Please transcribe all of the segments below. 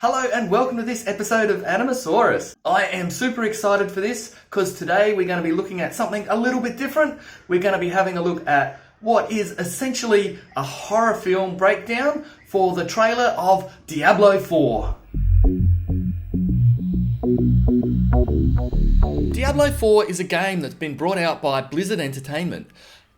Hello and welcome to this episode of Animasaurus. I am super excited for this because today we're going to be looking at something a little bit different. We're going to be having a look at what is essentially a horror film breakdown for the trailer of Diablo IV. Diablo IV is a game that's been brought out by Blizzard Entertainment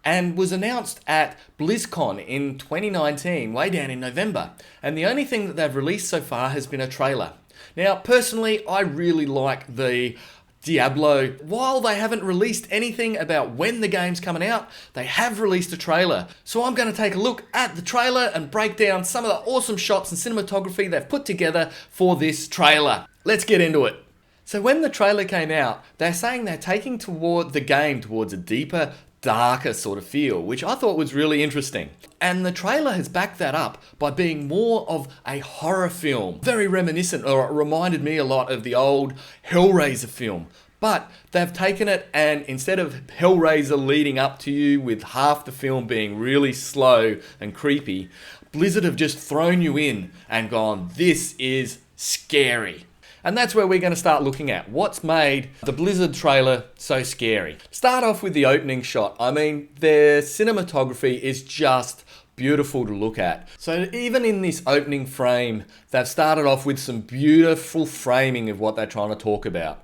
and was announced at BlizzCon in 2019, way down in November. And the only thing that they've released so far has been a trailer. Now, personally, I really like the Diablo. While they haven't released anything about when the game's coming out, they have released a trailer. So I'm going to take a look at the trailer and break down some of the awesome shots and cinematography they've put together for this trailer. Let's get into it. So when the trailer came out, they're saying they're taking toward the game towards a deeper, darker sort of feel, which I thought was really interesting. And the trailer has backed that up by being more of a horror film. Very reminiscent, or it reminded me a lot of the old Hellraiser film. But they've taken it and instead of Hellraiser leading up to you with half the film being really slow and creepy, Blizzard have just thrown you in and gone, this is scary. And that's where we're going to start looking at what's made the Blizzard trailer so scary. Start off with the opening shot. I mean, their cinematography is just beautiful to look at. So even in this opening frame, they've started off with some beautiful framing of what they're trying to talk about.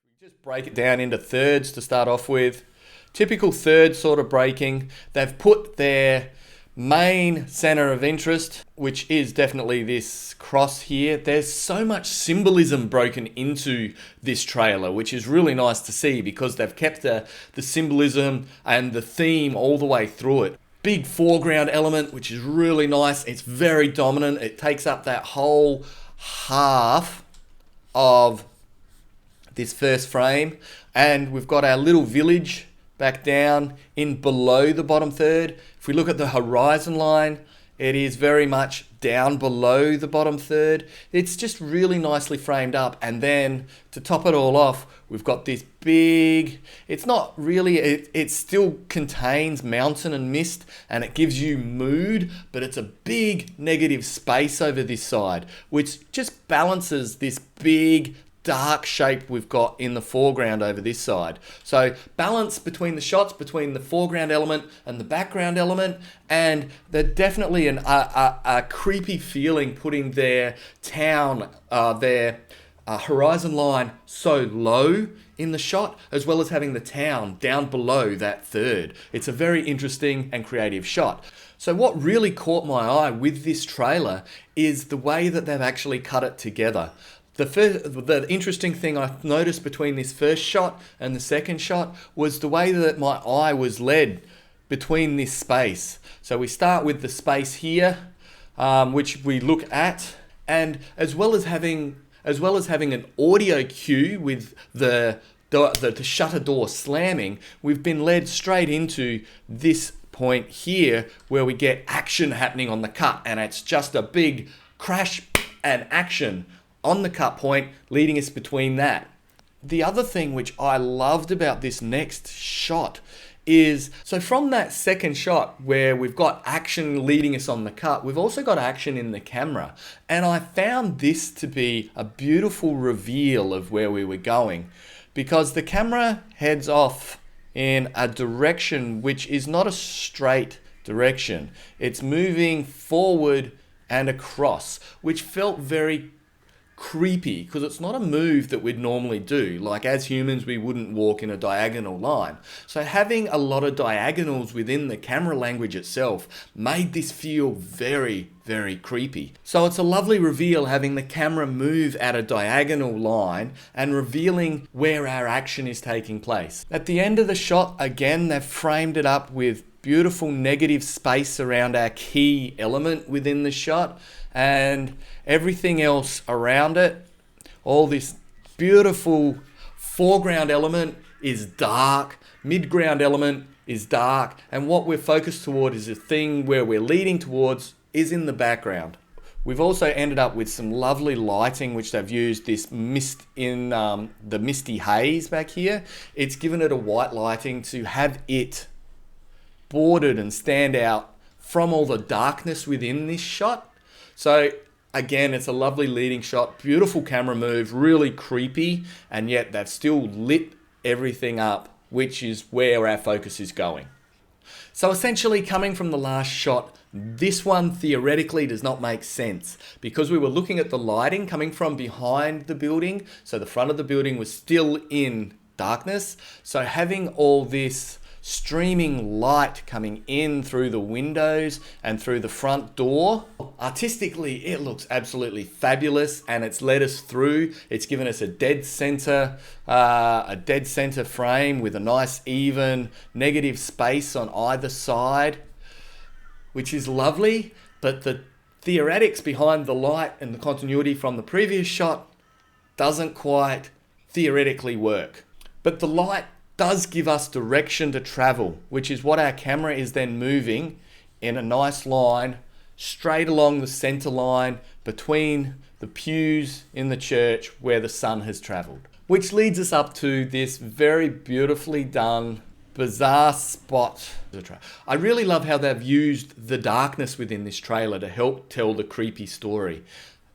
We just break it down into thirds to start off with. Typical third sort of breaking. They've put their main center of interest, which is definitely this cross here. There's so much symbolism broken into this trailer, which is really nice to see because they've kept the symbolism and the theme all the way through it. Big foreground element, which is really nice. It's very dominant. It takes up that whole half of this first frame. And we've got our little village back down in below the bottom third. If we look at the horizon line, it is very much down below the bottom third. It's just really nicely framed up. And then to top it all off, we've got this big, it's not really, it still contains mountain and mist and it gives you mood, but it's a big negative space over this side, which just balances this big dark shape we've got in the foreground over this side. So balance between the shots, between the foreground element and the background element, and they're definitely a creepy feeling putting their town, their horizon line so low in the shot, as well as having the town down below that third. It's a very interesting and creative shot. So what really caught my eye with this trailer is the way that they've actually cut it together. The interesting thing I noticed between this first shot and the second shot was the way that my eye was led between this space. So we start with the space here, which we look at, and as well as having an audio cue with the shutter door slamming, we've been led straight into this point here where we get action happening on the cut, and it's just a big crash and action on the cut point, leading us between that. The other thing which I loved about this next shot is, so from that second shot where we've got action leading us on the cut, we've also got action in the camera. And I found this to be a beautiful reveal of where we were going, because the camera heads off in a direction which is not a straight direction. It's moving forward and across, which felt very creepy because it's not a move that we'd normally do. Like as humans, we wouldn't walk in a diagonal line. So having a lot of diagonals within the camera language itself made this feel very, very creepy. So it's a lovely reveal having the camera move at a diagonal line and revealing where our action is taking place. At the end of the shot, again, they've framed it up with beautiful negative space around our key element within the shot, and everything else around it, all this beautiful foreground element is dark, midground element is dark, and what we're focused toward is a thing where we're leading towards is in the background. We've also ended up with some lovely lighting, which they've used this mist in the misty haze back here. It's given it a white lighting to have it bordered and stand out from all the darkness within this shot. So Again, it's a lovely leading shot, beautiful camera move, really creepy, and yet they've still lit everything up, which is where our focus is going. So essentially, coming from the last shot, this one theoretically does not make sense because we were looking at the lighting coming from behind the building. So the front of the building was still in darkness. So having all this streaming light coming in through the windows and through the front door, artistically it looks absolutely fabulous, and it's led us through. It's given us a dead center frame with a nice even negative space on either side, which is lovely. But the theoretics behind the light and the continuity from the previous shot doesn't quite theoretically work. But the light does give us direction to travel, which is what our camera is then moving in a nice line straight along the center line between the pews in the church where the sun has traveled. Which leads us up to this very beautifully done, bizarre spot. I really love how they've used the darkness within this trailer to help tell the creepy story.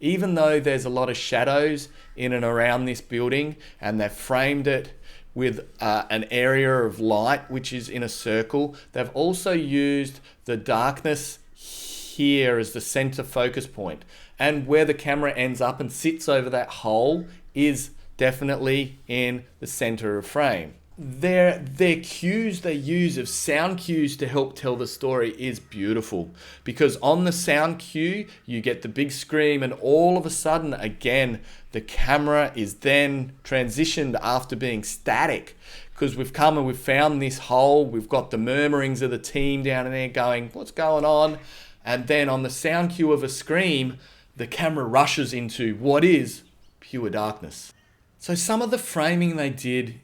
Even though there's a lot of shadows in and around this building, and they've framed it with an area of light which is in a circle, they've also used the darkness here as the center focus point. And where the camera ends up and sits over that hole is definitely in the center of frame. Their cues they use of sound cues to help tell the story is beautiful, because on the sound cue you get the big scream, and all of a sudden again the camera is then transitioned after being static, because we've come and we've found this hole. We've got the murmurings of the team down in there going, what's going on? And then on the sound cue of a scream, the camera rushes into what is pure darkness. So some of the framing they did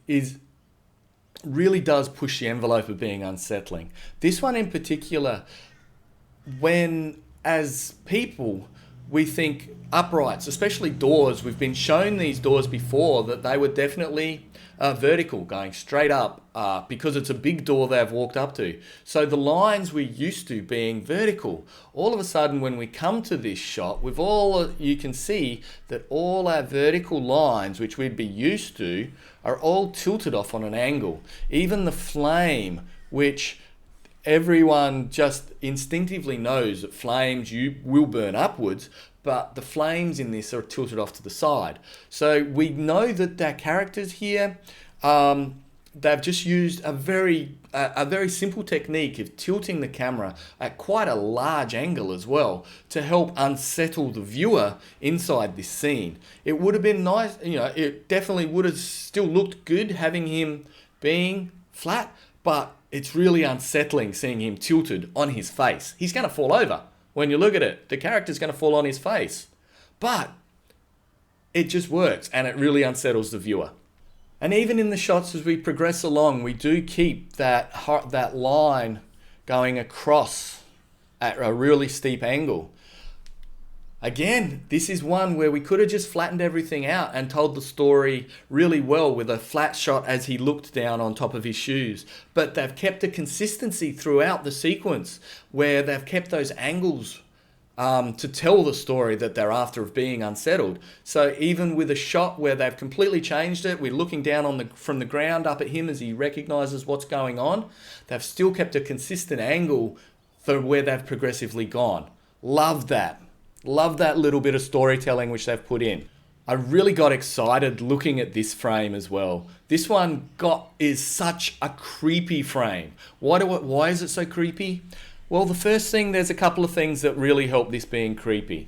really does push the envelope of being unsettling. This one in particular, when as people we think uprights, especially doors, we've been shown these doors before that they were definitely vertical, going straight up, because it's a big door they've walked up to. So the lines we're used to being vertical, all of a sudden when we come to this shot, you can see that all our vertical lines, which we'd be used to, are all tilted off on an angle. Even the flame, which everyone just instinctively knows that flames you will burn upwards, but the flames in this are tilted off to the side. So we know that their characters here, they've just used a very simple technique of tilting the camera at quite a large angle as well to help unsettle the viewer inside this scene. It would have been nice, it definitely would have still looked good having him being flat, but it's really unsettling seeing him tilted on his face. He's going to fall over when you look at it. The character's going to fall on his face. But it just works, and it really unsettles the viewer. And even in the shots as we progress along, we do keep that line going across at a really steep angle. Again, this is one where we could have just flattened everything out and told the story really well with a flat shot as he looked down on top of his shoes. But they've kept a consistency throughout the sequence where they've kept those angles to tell the story that they're after of being unsettled. So even with a shot where they've completely changed it, we're looking down from the ground up at him as he recognizes what's going on, they've still kept a consistent angle for where they've progressively gone. Love that. Love that little bit of storytelling which they've put in. I really got excited looking at this frame as well. This one is such a creepy frame. Why is it so creepy? Well, the first thing, there's a couple of things that really help this being creepy.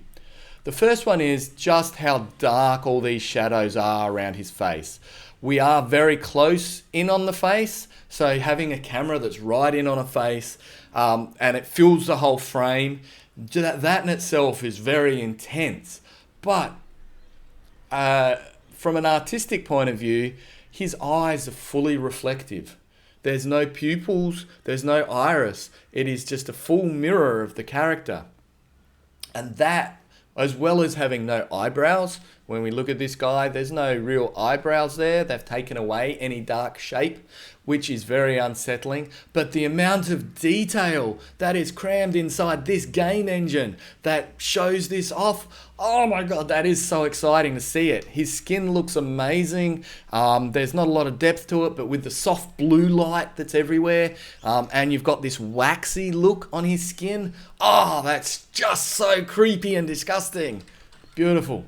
The first one is just how dark all these shadows are around his face. We are very close in on the face, so having a camera that's right in on a face and it fills the whole frame, that in itself is very intense. But from an artistic point of view, his eyes are fully reflective. There's no pupils, there's no iris. It is just a full mirror of the character. And that, as well as having no eyebrows, When we look at this guy, there's no real eyebrows there. They've taken away any dark shape, which is very unsettling. But the amount of detail that is crammed inside this game engine that shows this off, oh my god, that is so exciting to see it. His skin looks amazing. There's not a lot of depth to it, but with the soft blue light that's everywhere, and you've got this waxy look on his skin, oh, that's just so creepy and disgusting. Beautiful.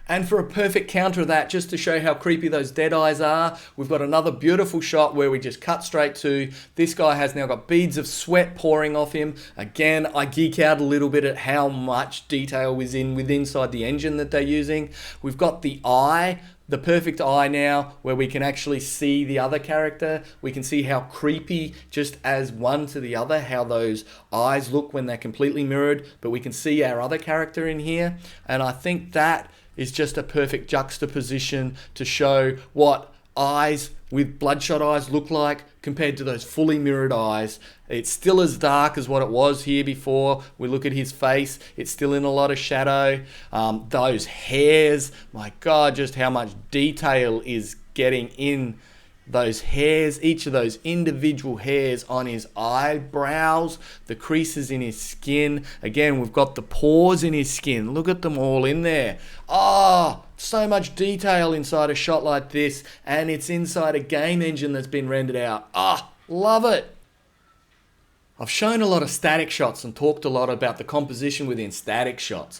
And for a perfect counter of that, just to show how creepy those dead eyes are, we've got another beautiful shot where we just cut straight to this guy has now got beads of sweat pouring off him. Again, I geek out a little bit at how much detail is inside the engine that they're using. We've got the eye, the perfect eye now, where we can actually see the other character. We can see how creepy, just as one to the other, how those eyes look when they're completely mirrored, but we can see our other character in here. And I think that is just a perfect juxtaposition to show what eyes with bloodshot eyes look like compared to those fully mirrored eyes. It's still as dark as what it was here before. We look at his face, it's still in a lot of shadow. Those hairs, my god, just how much detail is getting in those hairs, each of those individual hairs on his eyebrows, the creases in his skin. Again, we've got the pores in his skin. Look at them all in there. Oh, so much detail inside a shot like this, and it's inside a game engine that's been rendered out. Ah, love it. I've shown a lot of static shots and talked a lot about the composition within static shots,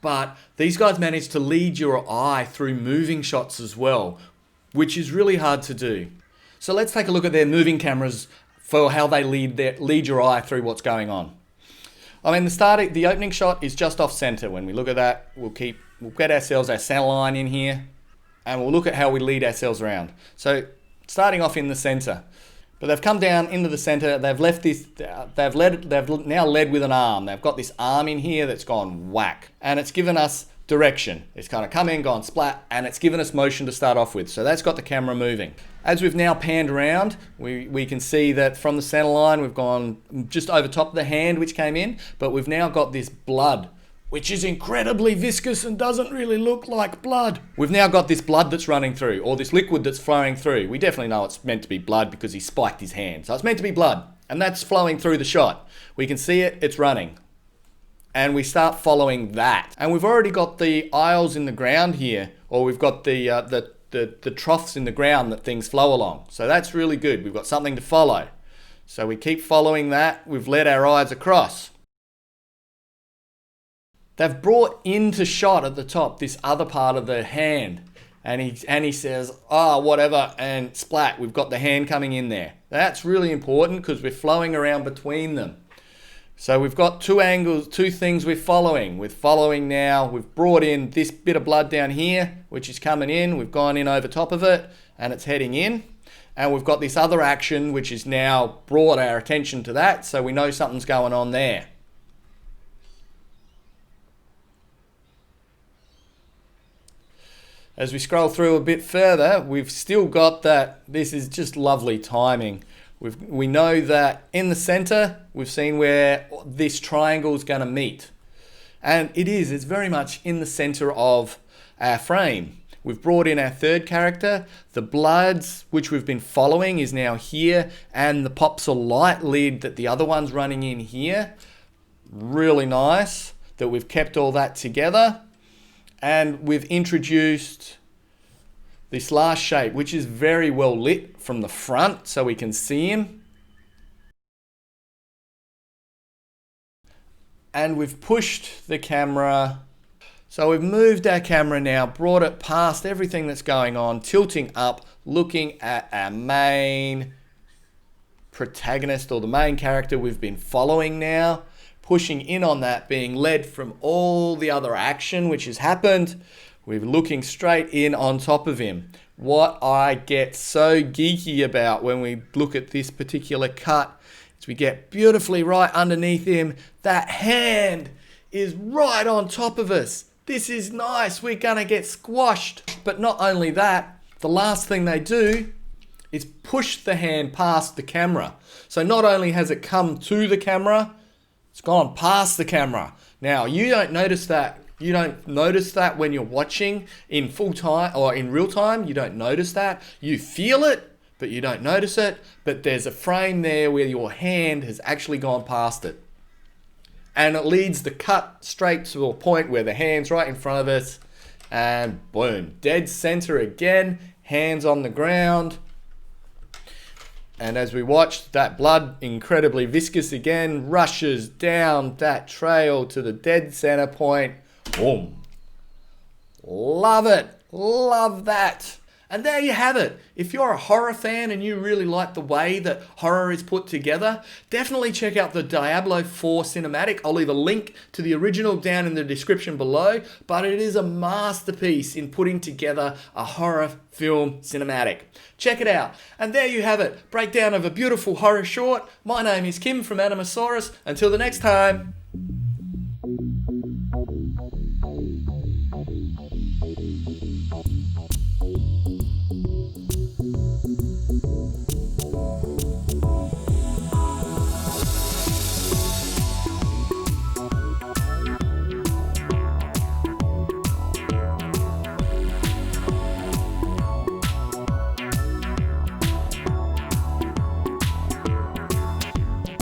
but these guys managed to lead your eye through moving shots as well, which is really hard to do. So let's take a look at their moving cameras for how they lead your eye through what's going on. I mean, the opening shot is just off center. When we look at that, we'll get ourselves our center line in here, and we'll look at how we lead ourselves around. So starting off in the center, but they've come down into the center. They've left this. They've now led with an arm. They've got this arm in here that's gone whack, and it's given us direction. It's kind of come in, gone splat, and it's given us motion to start off with. So that's got the camera moving. As we've now panned around, we can see that from the center line, we've gone just over top of the hand, which came in, but we've now got this blood, which is incredibly viscous and doesn't really look like blood. We've now got this blood that's running through, or this liquid that's flowing through. We definitely know it's meant to be blood because he spiked his hand. So it's meant to be blood, and that's flowing through the shot. We can see it, it's running. And we start following that. And we've already got the aisles in the ground here, or we've got the troughs in the ground that things flow along. So that's really good. We've got something to follow. So we keep following that. We've led our eyes across. They've brought into shot at the top this other part of the hand. And he says, whatever, and splat, we've got the hand coming in there. That's really important because we're flowing around between them. So we've got two angles, two things we're following. We're following now, we've brought in this bit of blood down here, which is coming in. We've gone in over top of it, and it's heading in. And we've got this other action, which has now brought our attention to that, so we know something's going on there. As we scroll through a bit further, we've still got that. This is just lovely timing. We know that in the center, we've seen where this triangle is going to meet. And it's very much in the center of our frame. We've brought in our third character. The bloods, which we've been following, is now here. And the pops of light lead that the other one's running in here. Really nice that we've kept all that together. And we've introduced this last shape, which is very well lit from the front so we can see him. And we've pushed the camera. So we've moved our camera now, brought it past everything that's going on, tilting up, looking at our main protagonist or the main character we've been following now, pushing in on that, being led from all the other action which has happened. We're looking straight in on top of him. What I get so geeky about when we look at this particular cut is we get beautifully right underneath him. That hand is right on top of us. This is nice. We're gonna get squashed. But not only that, the last thing they do is push the hand past the camera. So not only has it come to the camera, it's gone past the camera. Now, you don't notice that You don't notice that when you're watching in full time or in real time. You don't notice that. You feel it, but you don't notice it. But there's a frame there where your hand has actually gone past it. And it leads the cut straight to a point where the hand's right in front of us. And boom, dead center again, hands on the ground. And as we watch, that blood, incredibly viscous again, rushes down that trail to the dead center point. Boom. Love it. Love that. And there you have it. If you're a horror fan and you really like the way that horror is put together, definitely check out the Diablo IV cinematic. I'll leave a link to the original down in the description below, but it is a masterpiece in putting together a horror film cinematic. Check it out. And there you have it. Breakdown of a beautiful horror short. My name is Kim from Animosaurus. Until the next time.